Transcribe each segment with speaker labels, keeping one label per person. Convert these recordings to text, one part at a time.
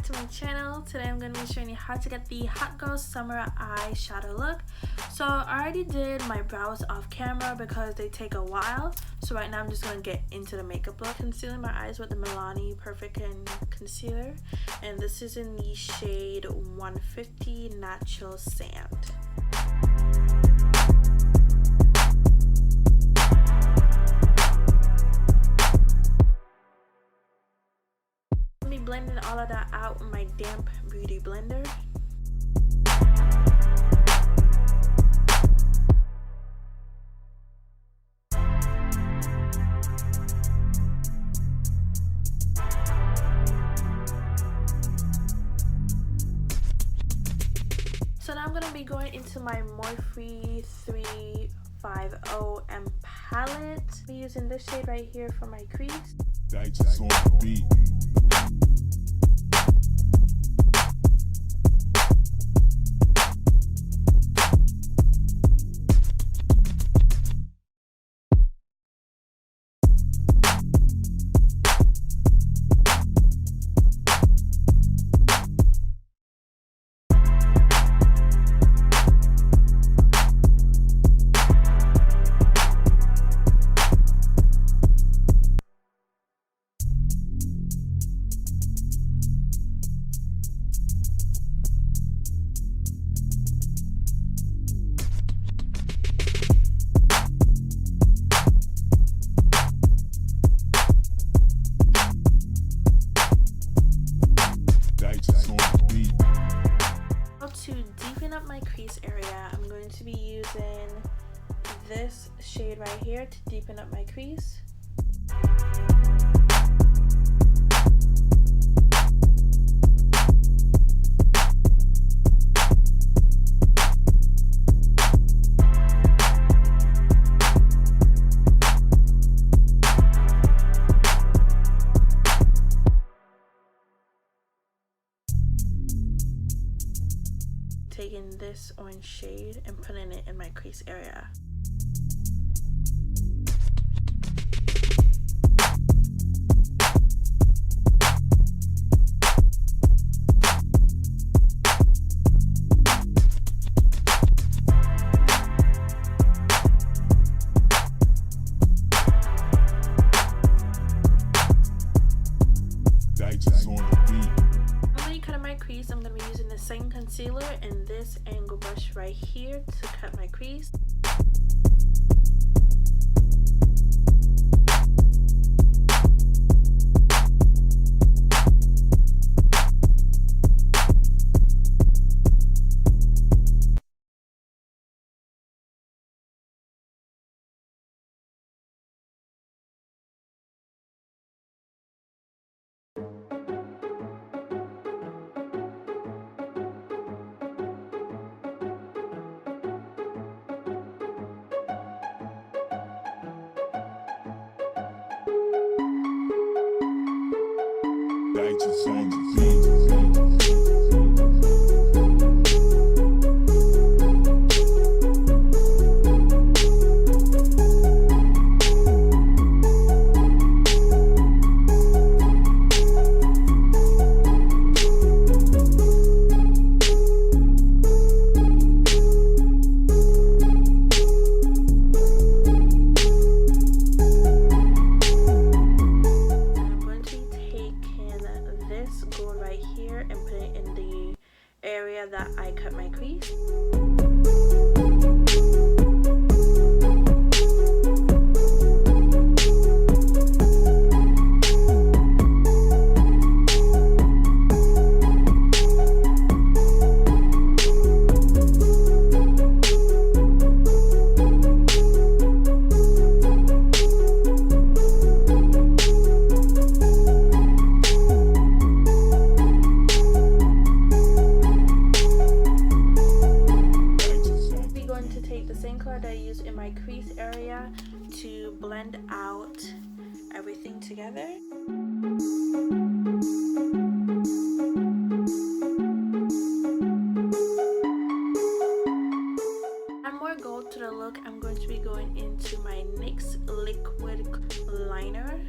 Speaker 1: back to my channel. Today I'm going to be showing you how to get the Hot Girl Summer eyeshadow look. So I already did my brows off camera because they take a while. So right now I'm just going to get into the makeup look. Concealing my eyes with the Milani Perfect Concealer. And this is in the shade 150 Natural Sand. Blending all of that out with my damp beauty blender. So now I'm going to be going into my Morphe 350 M palette. I'm using this shade right here for my crease.
Speaker 2: Dice on the beat.
Speaker 1: To deepen up my crease area, I'm going to be using this shade right here to deepen up my crease. Taking this orange shade and putting it in my crease area. I'm going to be using the same concealer and this angle brush right here to cut my crease.
Speaker 2: Dice on the beat.
Speaker 1: Gold right here and put it in the area that I cut my crease. In my crease area to blend out everything together. Add more gold to the look. I'm going to be going into my NYX liquid liner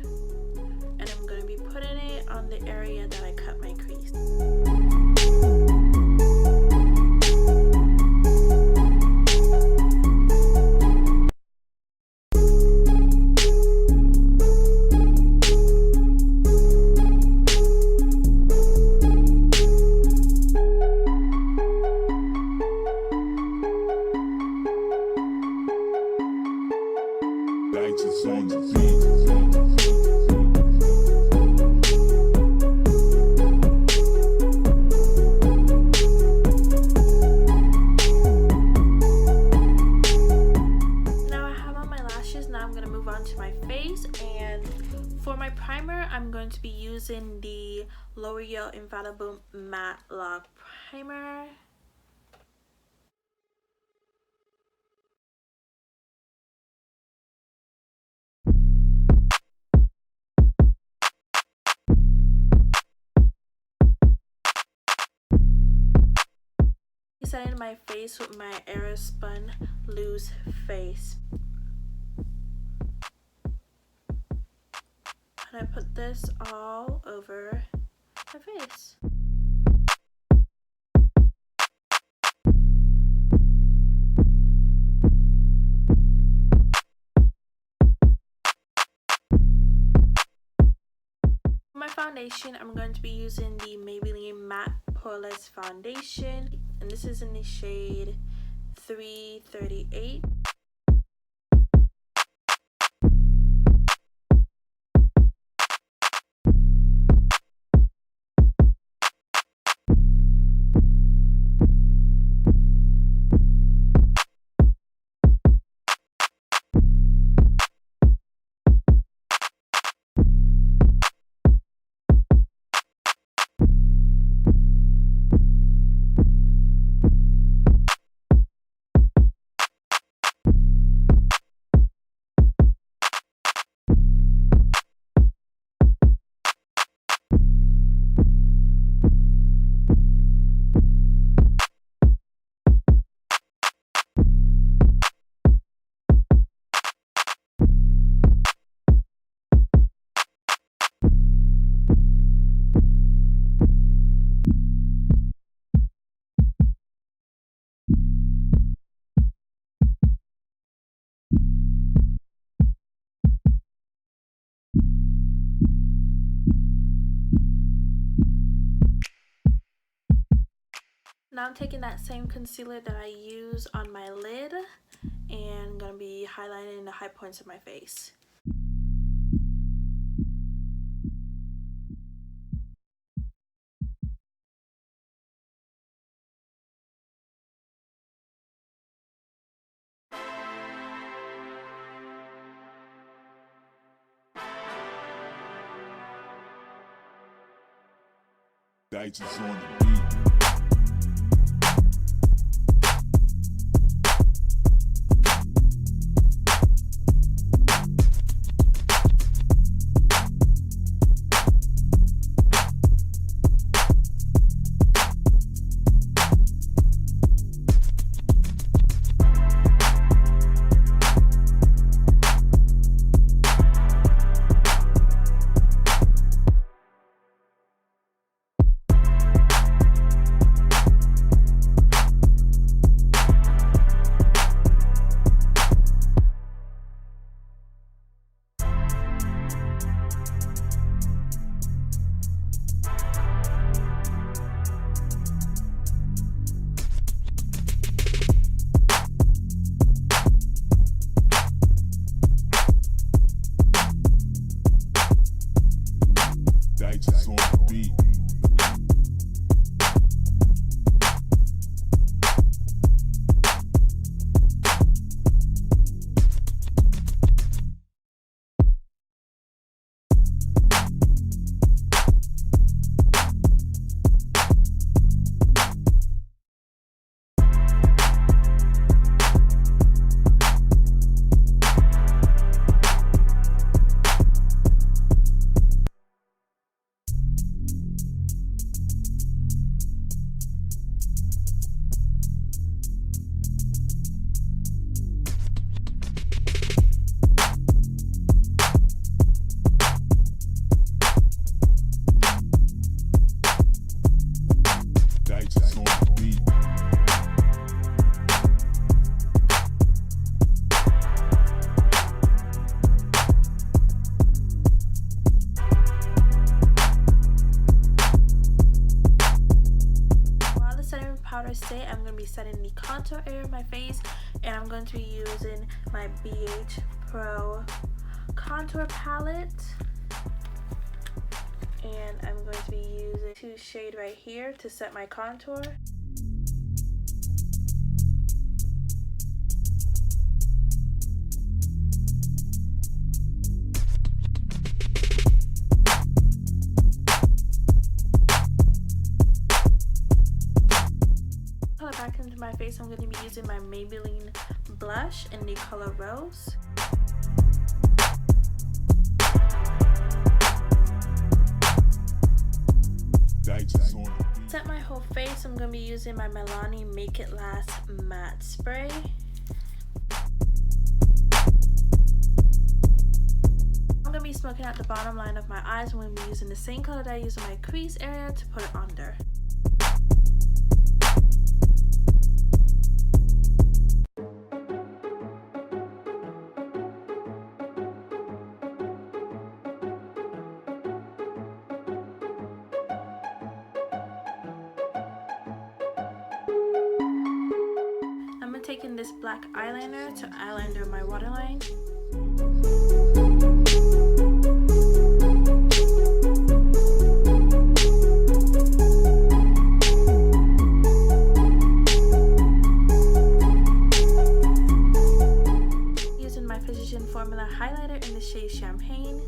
Speaker 1: and I'm I'm going to be putting it on the area that I cut my crease.
Speaker 2: Digits on the beat.
Speaker 1: Now I have on my lashes. Now I'm going to move on to my face, and for my primer I'm going to be using the L'Oreal Infallible Matte Lock Primer. Setting my face with my Aerospun Loose Face. And I put this all over my face. For my foundation, I'm going to be using the Maybelline Matte Poreless Foundation, and this is in the shade 338. Now I'm taking that same concealer that I use on my lid and I'm going to be highlighting the high points of my face.
Speaker 2: Digits on the beat.
Speaker 1: contour area of my face, and I'm going to be using my BH Pro contour palette, and I'm going to be using two shade right here to set my contour. Back into my face, I'm going to be using my Maybelline blush in the color Rose. Set my whole face, I'm going to be using my Milani Make It Last matte spray. I'm going to be smoking out the bottom line of my eyes. I'm going to be using the same color that I use in my crease area to put it under. I'm taking this black eyeliner to eyeliner my waterline. Using my Physician Formula highlighter in the shade Champagne.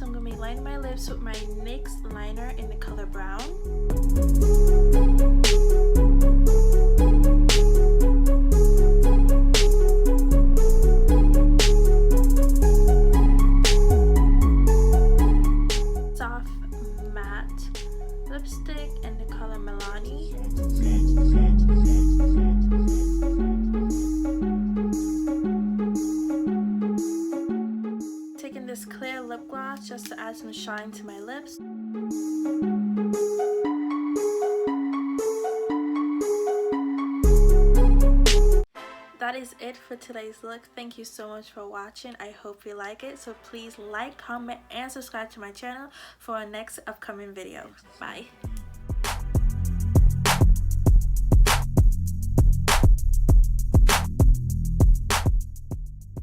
Speaker 1: I'm going to be lining my lips with my NYX liner in the color brown. Soft matte lipstick in the color Milani. Taking this clear lip gloss just to add some shine to my lips. That is it for today's look. Thank you so much for watching. I hope you like it. So please like, comment, and subscribe to my channel for our next upcoming video. Bye.